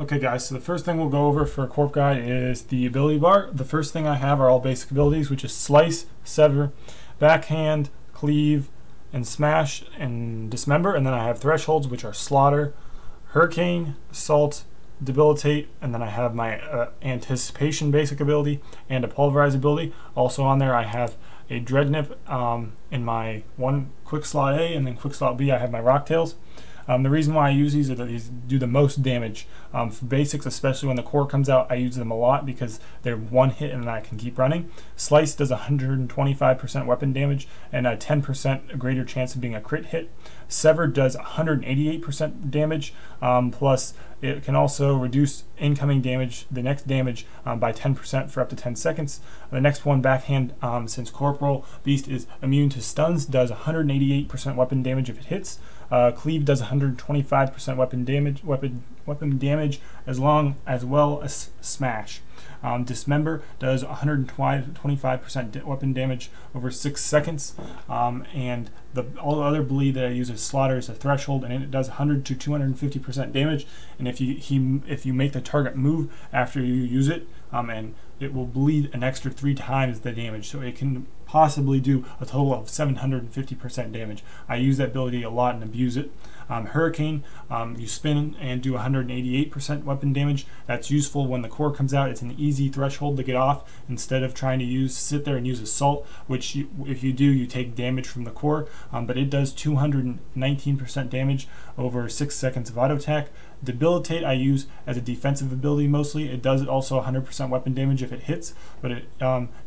Okay guys, so the first thing we'll go over for a Corp Guide is the ability bar. The first thing I have are all basic abilities, which is Slice, Sever, Backhand, Cleave, and Smash, and Dismember. And then I have Thresholds, which are Slaughter, Hurricane, Assault, Debilitate, and then I have my Anticipation basic ability and a Pulverize ability. Also on there I have a Dreadnip in my one quick slot A, and then quick slot B I have my Rocktails. The reason why I use these is that these do the most damage. For basics, especially when the core comes out, I use them a lot because they're one hit and I can keep running. Slice does 125% weapon damage and a 10% greater chance of being a crit hit. Sever does 188% damage, plus it can also reduce incoming damage, the next damage, by 10% for up to 10 seconds. The next one, Backhand, since Corporeal Beast is immune to stuns, does 188% weapon damage if it hits. Cleave does 125% weapon damage as well as Smash. Dismember does 125% weapon damage over 6 seconds, and all the other bleed that I use is Slaughter is a Threshold, and it does 100 to 250% damage. And if you make the target move after you use it, and it will bleed an extra 3 times the damage, so it can possibly do a total of 750% damage. I use that ability a lot and abuse it. Hurricane, you spin and do 188% weapon damage. That's useful when the core comes out. It's an easy threshold to get off instead of trying to sit there and use Assault, which if you do, you take damage from the core, but it does 219% damage over 6 seconds of auto attack. Debilitate I use as a defensive ability mostly. It does also 100% weapon damage if it hits, but it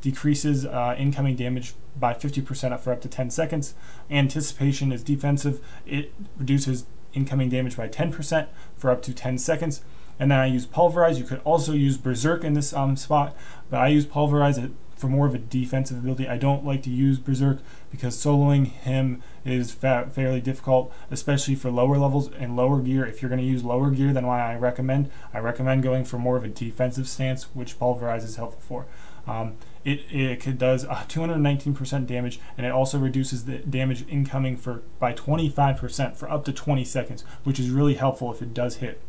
decreases incoming damage by 50% for up to 10 seconds. Anticipation is defensive. It reduces incoming damage by 10% for up to 10 seconds. And then I use Pulverize. You could also use Berserk in this spot, but I use Pulverize for more of a defensive ability. I don't like to use Berserk because soloing him is fairly difficult, especially for lower levels and lower gear. If you're going to use lower gear than what I recommend going for more of a defensive stance, which Pulverize is helpful for. It does 219% damage, and it also reduces the damage incoming by 25% for up to 20 seconds, which is really helpful if it does hit.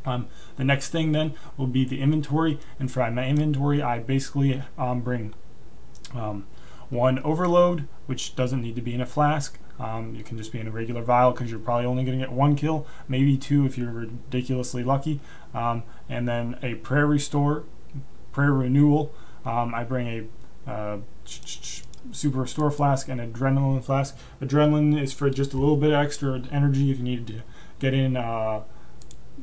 The next thing then will be the inventory, and for my inventory I basically bring one Overload, which doesn't need to be in a flask. You can just be in a regular vial because you're probably only going to get 1 kill, maybe 2 if you're ridiculously lucky. And then a Prayer Renewal. I bring a Super Restore Flask and Adrenaline Flask. Adrenaline is for just a little bit extra energy if you need to get in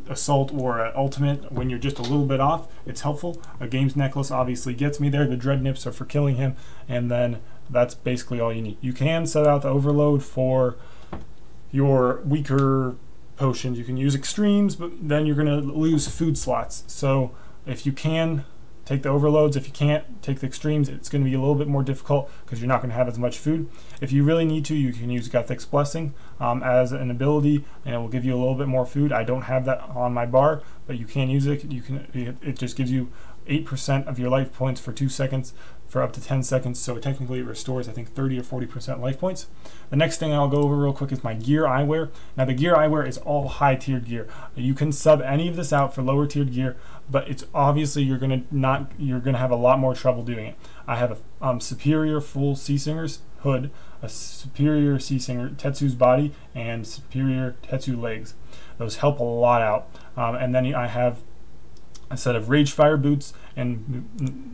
Assault or Ultimate when you're just a little bit off. It's helpful. A Games Necklace obviously gets me there. The Dreadnips are for killing him, and then that's basically all you need. You can set out the Overload for your weaker potions. You can use Extremes, but then you're going to lose food slots. So if you can, take the Overloads. If you can't, take the Extremes. It's going to be a little bit more difficult because you're not going to have as much food. If you really need to, you can use Guthix Blessing as an ability, and it will give you a little bit more food. I don't have that on my bar, but you can use it. It just gives you 8% of your life points for 2 seconds for up to 10 seconds, so technically it restores I think 30 or 40% life points. The next thing I'll go over real quick is my gear I wear. Now the gear I wear is all high tiered gear. You can sub any of this out for lower tiered gear, but it's obviously you're gonna have a lot more trouble doing it. I have a superior full Sea Singer's hood, a superior Sea Singer Tetsu's body, and superior Tetsu legs. Those help a lot out. And then I have a set of Rage Fire boots and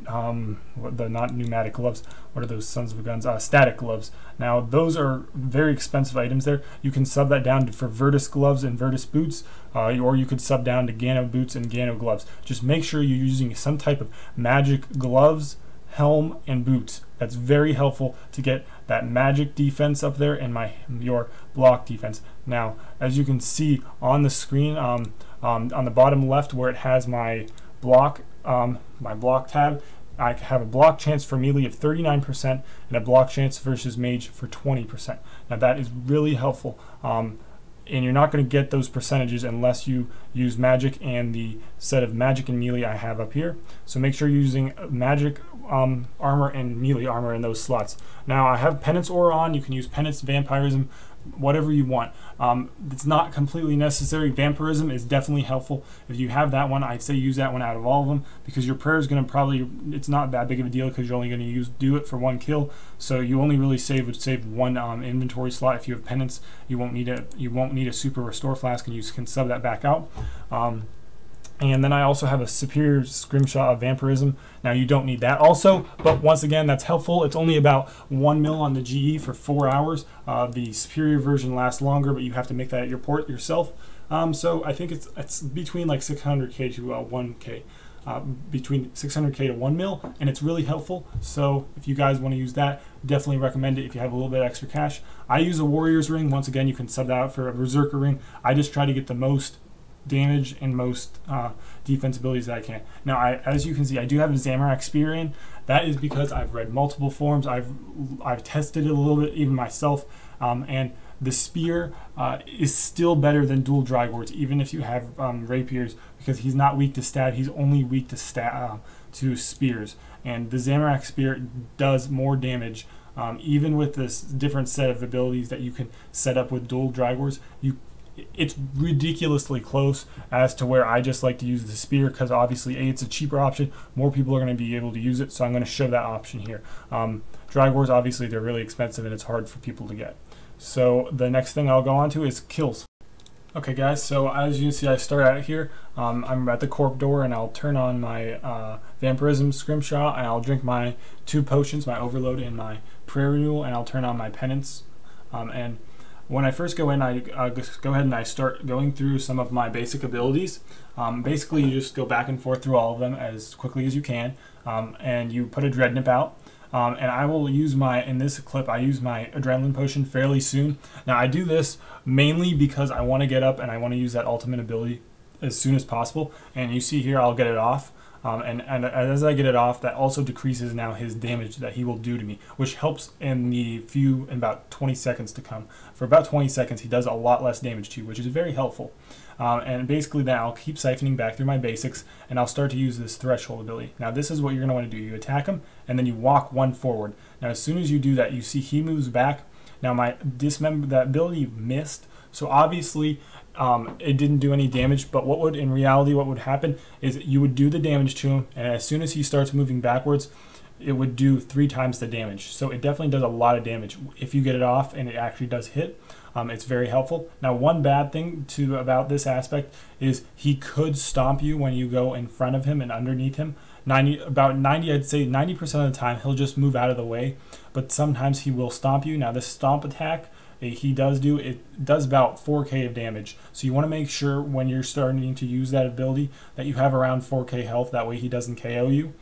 the not pneumatic gloves. What are those sons of guns? Static gloves. Now those are very expensive items there. You can sub that down for Virtus gloves and Virtus boots, or you could sub down to Gano boots and Gano gloves. Just make sure you're using some type of magic gloves, helm, and boots. That's very helpful to get that magic defense up there and your block defense. Now, as you can see on the screen, on the bottom left where it has my block tab, I have a block chance for melee of 39% and a block chance versus mage for 20%. Now that is really helpful, and you're not going to get those percentages unless you use magic and the set of magic and melee I have up here. So make sure you're using magic armor and melee armor in those slots. Now I have Penance Aura on. You can use Penance, Vampirism, whatever you want. It's not completely necessary. Vampirism is definitely helpful. If you have that one, I'd say use that one out of all of them, because your prayer is going to probably, it's not that big of a deal because you're only going to do it for one kill. So you only really would save one inventory slot. If you have penance, you won't need a super restore flask, and you can sub that back out. And then I also have a superior scrimshot of vampirism. Now you don't need that also, but once again, that's helpful. It's only about 1 mil on the GE for 4 hours. The superior version lasts longer, but you have to make that at your port yourself. So I think it's between like 600k to 1k, between 600k to 1 mil, and it's really helpful. So if you guys want to use that, definitely recommend it if you have a little bit of extra cash. I use a warrior's ring. Once again, you can sub that out for a berserker ring. I just try to get the most damage and most defense abilities that I can. Now, as you can see, I do have a Zamorak Spear in. That is because I've read multiple forums. I've tested it a little bit, even myself, and the spear is still better than dual Drygors, even if you have rapiers, because he's not weak to stab. He's only weak to to spears, and the Zamorak Spear does more damage. Even with this different set of abilities that you can set up with dual Drygors, it's ridiculously close as to where I just like to use the spear, because obviously it's a cheaper option. More people are going to be able to use it, so I'm going to show that option here. Drygors, obviously they're really expensive and it's hard for people to get. So the next thing I'll go on to is kills. Okay guys, so as you can see, I start out here. I'm at the corp door, and I'll turn on my vampirism scrimshot, and I'll drink my 2 potions, my overload and my prayer renewal, and I'll turn on my penance. And when I first go in, I just go ahead and I start going through some of my basic abilities. Basically, you just go back and forth through all of them as quickly as you can, and you put a dread nip out. And I will use in this clip, I use my adrenaline potion fairly soon. Now, I do this mainly because I want to get up and I want to use that ultimate ability as soon as possible. And you see here, I'll get it off. And as I get it off, that also decreases now his damage that he will do to me, which helps in about 20 seconds to come. For about 20 seconds, he does a lot less damage to you, which is very helpful. And basically then I'll keep siphoning back through my basics, and I'll start to use this threshold ability. Now this is what you're going to want to do. You attack him, and then you walk 1 forward. Now as soon as you do that, you see he moves back. Now my dismember, that ability missed, so obviously it didn't do any damage, but in reality what would happen is you would do the damage to him, and as soon as he starts moving backwards, it would do 3 times the damage. So it definitely does a lot of damage if you get it off and it actually does hit. It's very helpful. Now, one bad thing about this aspect is he could stomp you when you go in front of him and underneath him. I'd say 90% of the time he'll just move out of the way, but sometimes he will stomp you. Now this stomp attack, it does about 4k of damage, so you want to make sure when you're starting to use that ability that you have around 4k health. That way he doesn't KO you.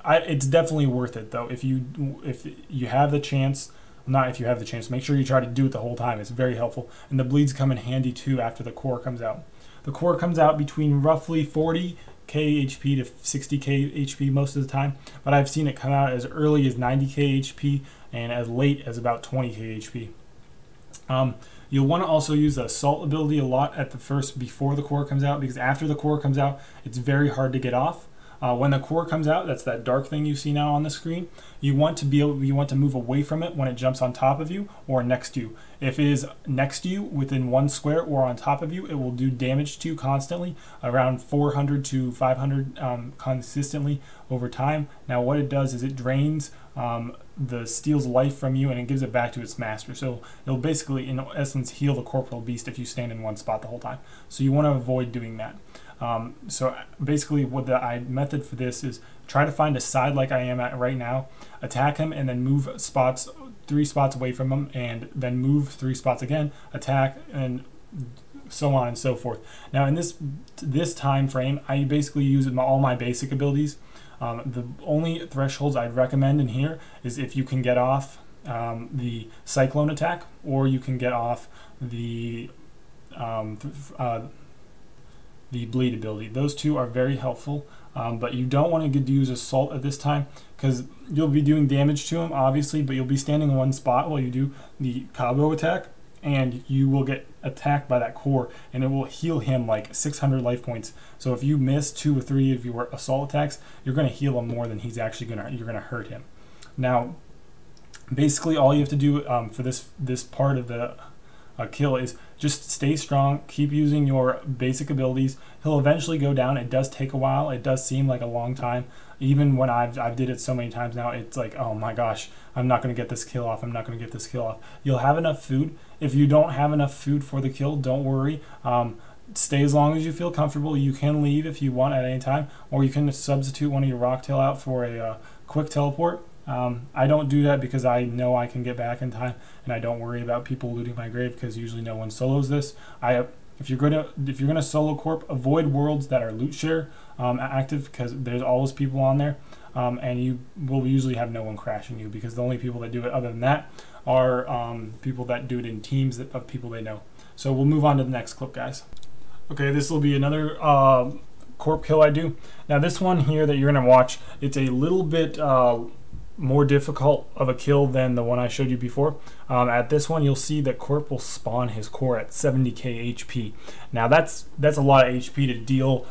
It's definitely worth it though. If you have the chance, not if you have the chance, make sure you try to do it the whole time. It's very helpful, and the bleeds come in handy too after the core comes out. The core comes out between roughly 40k HP to 60k HP most of the time, but I've seen it come out as early as 90k HP and as late as about 20k HP. You'll want to also use the assault ability a lot before the core comes out, because after the core comes out, it's very hard to get off. When the core comes out, that's that dark thing you see now on the screen. You want to move away from it when it jumps on top of you or next to you. If it is next to you, within 1 square, or on top of you, it will do damage to you constantly, around 400 to 500 consistently over time. Now what it does is it drains the steel's life from you, and it gives it back to its master. So it'll basically, in essence, heal the Corporeal Beast if you stand in one spot the whole time. So you want to avoid doing that. So basically what the method for this is try to find a side like I am at right now, attack him, and then move 3 spots away from him, and then move 3 spots again, attack, and so on and so forth. Now in this time frame, I basically use all my basic abilities. The only thresholds I'd recommend in here is if you can get off the Cyclone attack, or you can get off the bleed ability. Those 2 are very helpful, but you don't want to use assault at this time, because you'll be doing damage to him obviously, but you'll be standing in one spot while you do the combo attack, and you will get attacked by that core, and it will heal him like 600 life points. So if you miss 2 or 3 of your assault attacks, you're going to heal him more than he's actually you're going to hurt him. Now Basically, all you have to do for this part of the kill is just stay strong, keep using your basic abilities. He'll eventually go down. It does take a while. It does seem like a long time. Even when I've did it so many times now, it's like, oh my gosh, I'm not going to get this kill off. I'm not going to get this kill off. You'll have enough food. If you don't have enough food for the kill, don't worry. Stay as long as you feel comfortable. You can leave if you want at any time, or you can substitute one of your rocktail out for a quick teleport. I don't do that because I know I can get back in time, and I don't worry about people looting my grave because usually no one solos this. If you're gonna solo corp, avoid worlds that are loot share active, because there's always people on there, and you will usually have no one crashing you, because the only people that do it other than that are people that do it in teams of people they know. So we'll move on to the next clip, guys. Okay, this will be another corp kill I do. Now this one here that you're gonna watch, it's a little bit more difficult of a kill than the one I showed you before. At this one, you'll see that Corp will spawn his core at 70k HP. Now that's a lot of HP to deal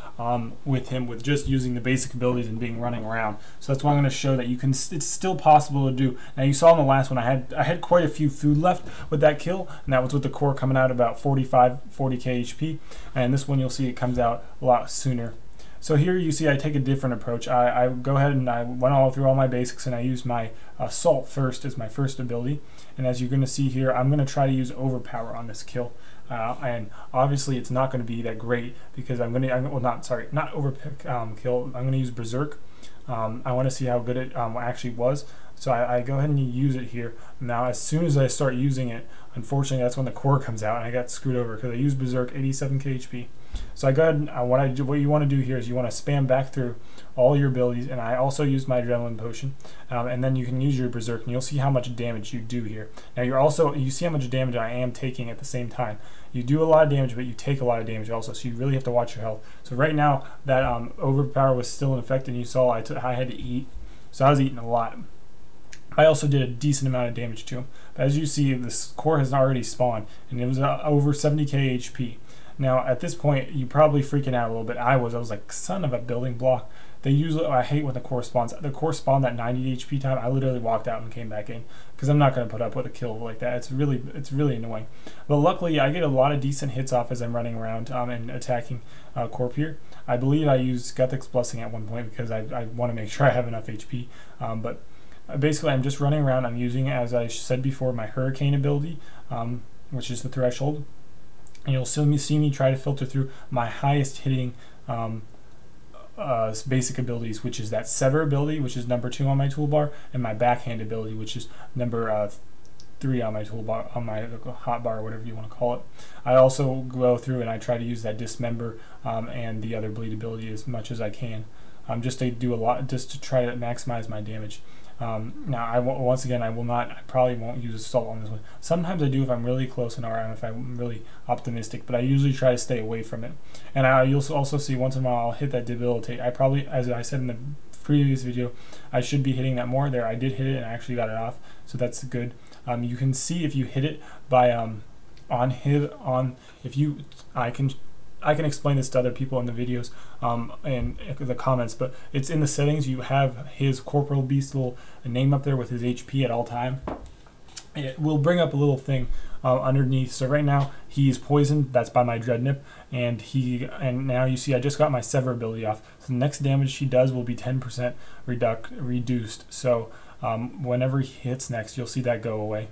with him with just using the basic abilities and being running around. So that's why I'm going to show that you can. It's still possible to do. Now you saw in the last one I had quite a few food left with that kill, and that was with the core coming out about 40k HP. And this one you'll see it comes out a lot sooner. So here you see I take a different approach. I go ahead and I went all through all my basics, and I use my assault first as my first ability. And as you're going to see here, I'm going to try to use overpower on this kill. And obviously it's not going to be that great, because not overkill. I'm going to use berserk. I want to see how good it actually was. So I go ahead and use it here. Now as soon as I start using it, unfortunately that's when the core comes out, and I got screwed over because I used berserk 87k HP. So I go ahead and what you want to do here is you want to spam back through all your abilities, and I also use my adrenaline potion, and then you can use your berserk, and you'll see how much damage you do here. Now you see how much damage I am taking at the same time. You do a lot of damage, but you take a lot of damage also, so you really have to watch your health. So right now that overpower was still in effect, and you saw I had to eat, so I was eating a lot. I also did a decent amount of damage to him. But as you see, this core has already spawned, and it was over 70k HP. Now at this point, you're probably freaking out a little bit. I was like, son of a building block. I hate when the core spawns. The core spawned at 90 HP time. I literally walked out and came back in, because I'm not going to put up with a kill like that. It's really annoying. But luckily, I get a lot of decent hits off as I'm running around and attacking Corp here. I believe I used Guthix Blessing at one point because I want to make sure I have enough HP. But basically, I'm just running around. I'm using, as I said before, my Hurricane ability, which is the threshold. And you'll see me try to filter through my highest hitting basic abilities, which is that Sever ability, which is number 2 on my toolbar, and my Backhand ability, which is number 3 on my toolbar, on my hotbar, or whatever you want to call it. I also go through and I try to use that Dismember and the other bleed ability as much as I can, just to do a lot, just to try to maximize my damage. Now, once again, I probably won't use assault on this one. Sometimes I do if I'm really close in RM, if I'm really optimistic, but I usually try to stay away from it. And you'll also see once in a while I'll hit that debilitate. I probably, as I said in the previous video, I should be hitting that more. There, I did hit it and I actually got it off, so that's good. You can see if you hit it by I can explain this to other people in the videos and the comments, but it's in the settings. You have his Corporeal Beast little name up there with his HP at all time. It will bring up a little thing underneath. So right now he's poisoned. That's by my Dreadnip, and now you see I just got my Sever ability off. So the next damage he does will be 10% reduced. So whenever he hits next, you'll see that go away.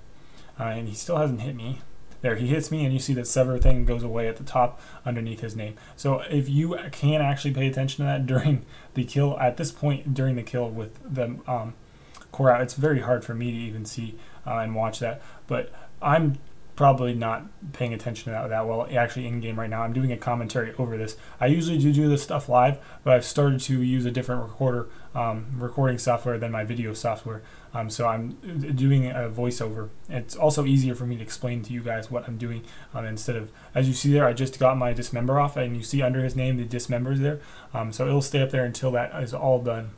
And he still hasn't hit me. There, he hits me, and you see that Sever thing goes away at the top underneath his name. So if you can actually pay attention to that during the kill, at this point during the kill with the core out, it's very hard for me to even see and watch that. But I'm probably not paying attention to that well actually in game right now. I'm doing a commentary over this. I usually do this stuff live, but I've started to use a different recording software than my video software. So I'm doing a voiceover. It's also easier for me to explain to you guys what I'm doing instead of, as you see there, I just got my Dismember off, and you see under his name the Dismember is there. So it'll stay up there until that is all done.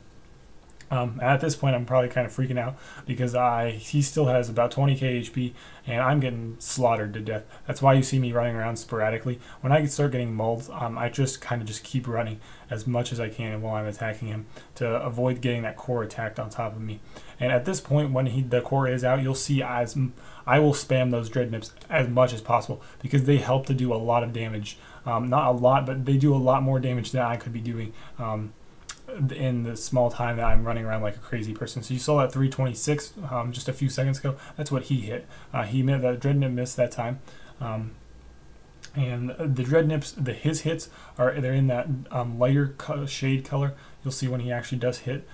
At this point, I'm probably kind of freaking out because he still has about 20k HP, and I'm getting slaughtered to death. That's why you see me running around sporadically. When I start getting mulled, I just kind of keep running as much as I can while I'm attacking him to avoid getting that core attacked on top of me. And at this point, when the core is out, you'll see I will spam those dread nips as much as possible because they help to do a lot of damage. Not a lot, but they do a lot more damage than I could be doing. In the small time that I'm running around like a crazy person. So you saw that 326 just a few seconds ago. That's what he hit. He made that dread nip miss that time. And the dread nips, his hits they're in that lighter shade color. You'll see when he actually does hit,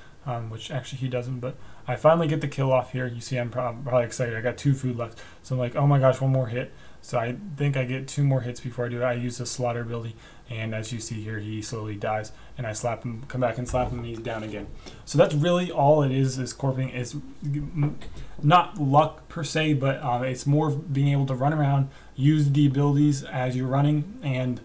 which actually he doesn't. But I finally get the kill off here. You see I'm probably excited. I got 2 food left. So I'm like, oh my gosh, one more hit. So I think I get 2 more hits before I do it. I use the slaughter ability, and as you see here, he slowly dies, and I slap him, come back and slap him, and he's down again. So that's really all it is corping. It's not luck per se, but it's more being able to run around, use the abilities as you're running, and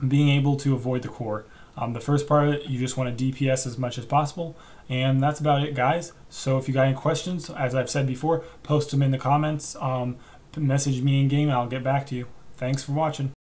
being able to avoid the core. The first part of it, you just want to DPS as much as possible, and that's about it, guys. So if you got any questions, as I've said before, post them in the comments. Message me in game, I'll get back to you. Thanks for watching.